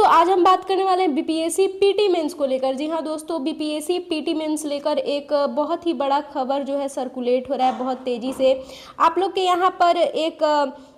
आज हम बात करने वाले हैं बीपीएससी पीटी मेंस को लेकर। जी हाँ दोस्तों, बीपीएससी पीटी मेंस लेकर एक बहुत ही बड़ा खबर जो है सर्कुलेट हो रहा है बहुत तेज़ी से। आप लोग के यहाँ पर एक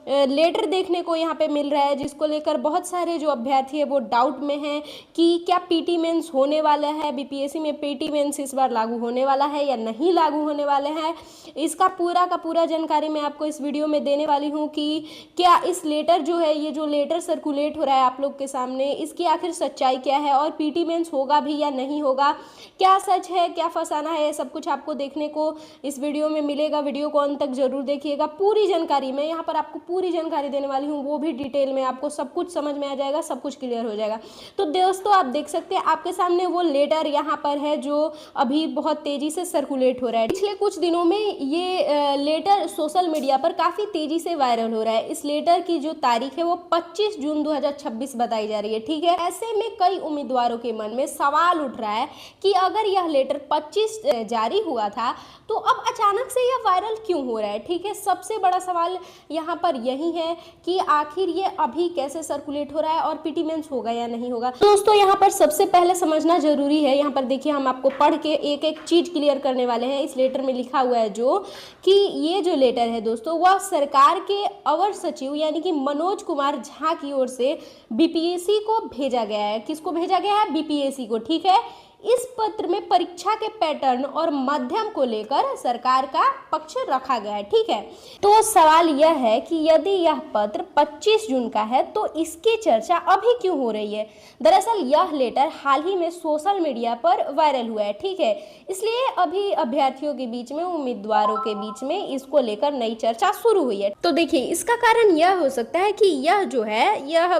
लेटर देखने को यहाँ पे मिल रहा है, जिसको लेकर बहुत सारे जो अभ्यर्थी है वो डाउट में हैं कि क्या पीटी मेंस होने वाला है, बीपीएससी में पीटी मेंस इस बार लागू होने वाला है या नहीं लागू होने वाले हैं। इसका पूरा का पूरा जानकारी मैं आपको इस वीडियो में देने वाली हूँ कि क्या इस लेटर जो है, ये जो लेटर सर्कुलेट हो रहा है आप लोग के सामने, इसकी आखिर सच्चाई क्या है और पीटी मेंस होगा भी या नहीं होगा, क्या सच है क्या फसाना है, ये सब कुछ आपको देखने को इस वीडियो में मिलेगा। वीडियो को अंत तक जरूर देखिएगा। पूरी जानकारी मैं यहाँ पर आपको पूरी जानकारी देने वाली हूँ, वो भी डिटेल में, आपको सब कुछ समझ में आ जाएगा, सब कुछ क्लियर हो जाएगा। तो दोस्तों आप देख सकते हैं आपके सामने वो लेटर यहाँ पर है जो अभी बहुत तेजी से सर्कुलेट हो रहा है। पिछले कुछ दिनों में ये लेटर सोशल मीडिया पर काफी तेजी से वायरल हो रहा है। इस लेटर की जो तारीख है वो 25 जून 2026 बताई जा रही है, ठीक है। ऐसे में कई उम्मीदवारों के मन में सवाल उठ रहा है कि अगर यह लेटर 25 जारी हुआ था तो अब अचानक से यह वायरल क्यों हो रहा है, ठीक है। सबसे बड़ा सवाल यहाँ पर यही है कि आखिर ये अभी कैसे सर्कुलेट हो रहा है और पीटी मेंस होगा या नहीं होगा। दोस्तों यहाँ पर सबसे पहले समझना जरूरी है, यहाँ पर देखिए हम आपको पढ़ के एक एक चीज क्लियर करने वाले हैं। इस लेटर में लिखा हुआ है जो कि ये जो लेटर है दोस्तों वह सरकार के अवर सचिव यानी कि मनोज कुमार झा की ओर से बीपीएससी को भेजा गया है। किसको भेजा गया है? बीपीएससी को, ठीक है। इस पत्र में परीक्षा के पैटर्न और माध्यम को लेकर सरकार का पक्ष रखा गया है, ठीक है। तो सवाल यह है कि यदि यह पत्र 25 जून का है तो इसकी चर्चा अभी क्यों हो रही है। दरअसल यह लेटर हाल ही में सोशल मीडिया पर वायरल हुआ है, ठीक है। इसलिए अभी अभ्यर्थियों के बीच में, उम्मीदवारों के बीच में इसको लेकर नई चर्चा शुरू हुई है। तो देखिए इसका कारण यह हो सकता है कि यह जो है यह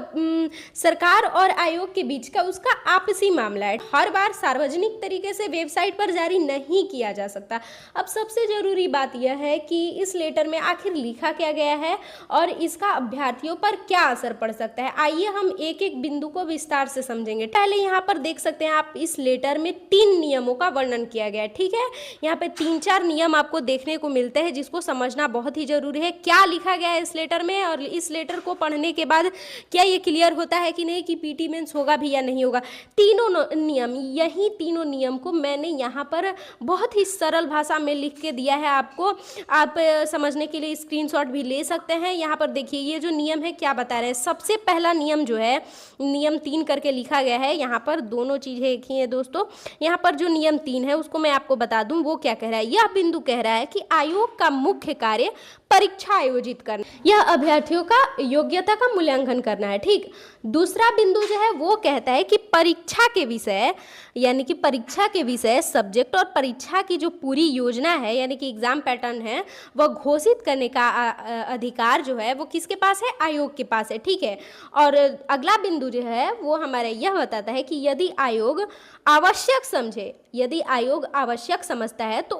सरकार और आयोग के बीच का उसका आपसी मामला है। हर बार सार्वजनिक तरीके से वेबसाइट पर जारी नहीं किया जा सकता। अब सबसे जरूरी बात यह है कि इस लेटर में आखिर लिखा क्या गया है और इसका अभ्यर्थियों पर क्या असर पड़ सकता है। आइए हम एक एक बिंदु को विस्तार से समझेंगे। पहले यहाँ पर देख सकते हैं आप, इस लेटर में 3 नियमों का वर्णन किया गया है, ठीक है। यहाँ पे 3-4 नियम आपको देखने को मिलते हैं जिसको समझना बहुत ही जरूरी है। क्या लिखा गया है इस लेटर में और इस लेटर को पढ़ने के बाद क्या ये क्लियर होता है कि नहीं कि पीटी मेंस होगा भी या नहीं होगा। तीनों नियम, यही तीनों नियम को मैंने यहाँ पर बहुत ही सरल भाषा में लिख के दिया है आपको। आप समझने के लिए स्क्रीनशॉट भी ले सकते हैं। यहाँ पर देखिए ये जो नियम है क्या बता रहे हैं। सबसे पहला नियम जो है, नियम 3 करके लिखा गया है, यहाँ पर दोनों चीजें एक ही है दोस्तों। यहाँ पर जो नियम 3 है उसको मैं आपको बता दूं वो क्या कह रहा है। यह बिंदु कह रहा है कि आयोग का मुख्य कार्य परीक्षा आयोजित करना, यह अभ्यर्थियों का योग्यता का मूल्यांकन करना है, ठीक। दूसरा बिंदु जो है वो कहता है कि परीक्षा के विषय यानी कि परीक्षा के विषय, सब्जेक्ट और परीक्षा की जो पूरी योजना है यानी कि एग्जाम पैटर्न है वह घोषित करने का अधिकार जो है वो किसके पास है? आयोग के पास है, ठीक है। और अगला बिंदु जो है वो हमारा यह बताता है कि यदि आयोग आवश्यक समझे, यदि आयोग आवश्यक समझता है तो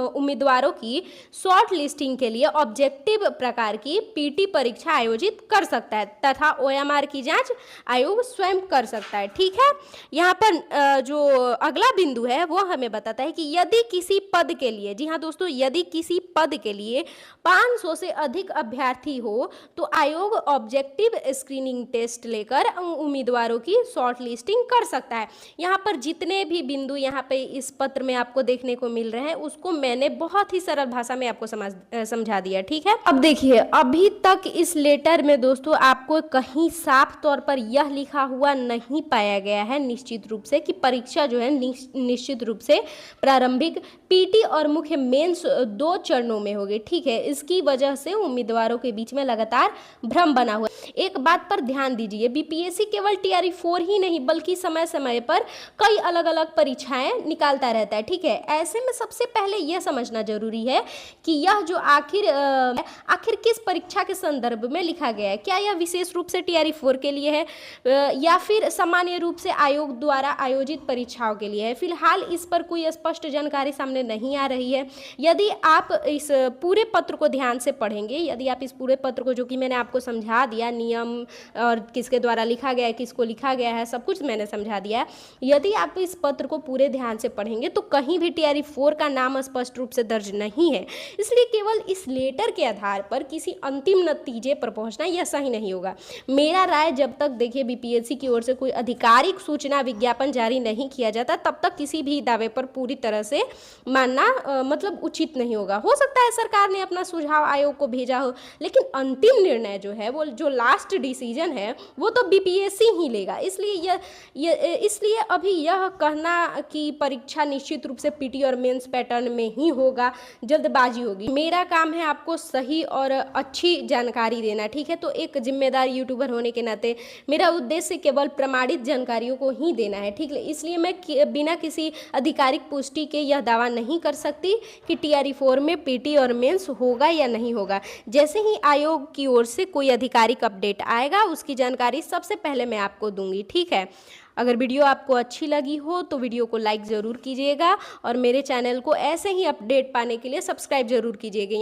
उम्मीदवारों की शॉर्ट लिस्टिंग के लिए ऑब्जेक्टिव प्रकार की पीटी परीक्षा आयोजित कर सकता है तथा ओएमआर की जांच आयोग स्वयं कर सकता है, ठीक है। यहाँ पर जो अगला बिंदु है वो हमें बताता है कि यदि किसी पद के लिए, जी हाँ दोस्तों, यदि किसी पद के लिए 500 से अधिक अभ्यर्थी हो तो आयोग ऑब्जेक्टिव स्क्रीनिंग टेस्ट लेकर उम्मीदवारों की शॉर्ट लिस्टिंग कर सकता है। यहाँ पर जितने भी बिंदु यहाँ पे इस पत्र में आपको देखने को मिल रहे हैं उसको मैंने बहुत ही सरल भाषा में आपको समझा दिया, ठीक है। अब देखिए अभी तक इस लेटर में दोस्तों आपको कहीं साफ तौर पर यह लिखा हुआ नहीं पाया गया है निश्चित रूप से कि परीक्षा जो है निश्चित रूप से प्रारंभिक पीटी और मुख्य मेंस 2 चरणों में होगी, ठीक है। इसकी वजह से उम्मीदवारों के बीच में लगातार भ्रम बना हुआ है। एक बात पर ध्यान दीजिए, बीपीएससी केवल टीआरई 4 ही नहीं बल्कि समय समय पर कई अलग अलग परीक्षाएं निकालता रहता है, ठीक है। ऐसे में सबसे पहले यह समझना जरूरी है कि यह जो आखिर किस परीक्षा के संदर्भ में लिखा गया है। क्या यह विशेष रूप से टीआरई 4 के लिए है या फिर सामान्य रूप से आयोग द्वारा आयोजित परीक्षाओं के लिए है। फिलहाल इस पर कोई स्पष्ट जानकारी सामने नहीं आ रही है। यदि आप इस पूरे पत्र को ध्यान से पढ़ेंगे, यदि आप इस पूरे पत्र को, जो कि मैंने आपको समझा दिया, नियम और किसके द्वारा लिखा गया है, किसको लिखा गया है, सब कुछ मैंने समझा दिया है। यदि आप इस पत्र को पूरे ध्यान से पढ़ेंगे तो कहीं भी TRE 4 का नाम स्पष्ट रूप से दर्ज नहीं है। इसलिए केवल इस लेटर के आधार पर किसी अंतिम नतीजे पर पहुंचना यह सही नहीं होगा। मेरा राय, जब तक देखिए BPSC की ओर से कोई आधिकारिक सूचना विज्ञापन जारी नहीं किया जाता, तब तक किसी भी दावे पर पूरी तरह से मानना मतलब उचित नहीं होगा। हो सकता है सरकार ने अपना सुझाव आयोग को भेजा हो, लेकिन अंतिम निर्णय जो है, वो जो लास्ट डिसीजन है, वो तो BPSC ही लेगा। इसलिए अभी यह कहना कि परीक्षा निश्चित रूप से PT और मेंस पैटर्न में ही होगा, जल्दबाजी होगी। मेरा काम है आपको सही और अच्छी जानकारी देना, ठीक है। तो एक जिम्मेदार यूट्यूबर होने के नाते मेरा उद्देश्य केवल प्रमाणित जानकारियों को ही देना है, ठीक है। इसलिए मैं बिना किसी आधिकारिक पुष्टि के यह दावा नहीं कर सकती कि TRE 4 में PT और मेंस होगा या नहीं होगा। जैसे ही आयोग की ओर से कोई आधिकारिक अपडेट आएगा, उसकी जानकारी सबसे पहले मैं आपको दूंगी, ठीक है। अगर वीडियो आपको अच्छी लगी हो तो वीडियो को लाइक ज़रूर कीजिएगा और मेरे चैनल को ऐसे ही अपडेट पाने के लिए सब्सक्राइब ज़रूर कीजिएगा।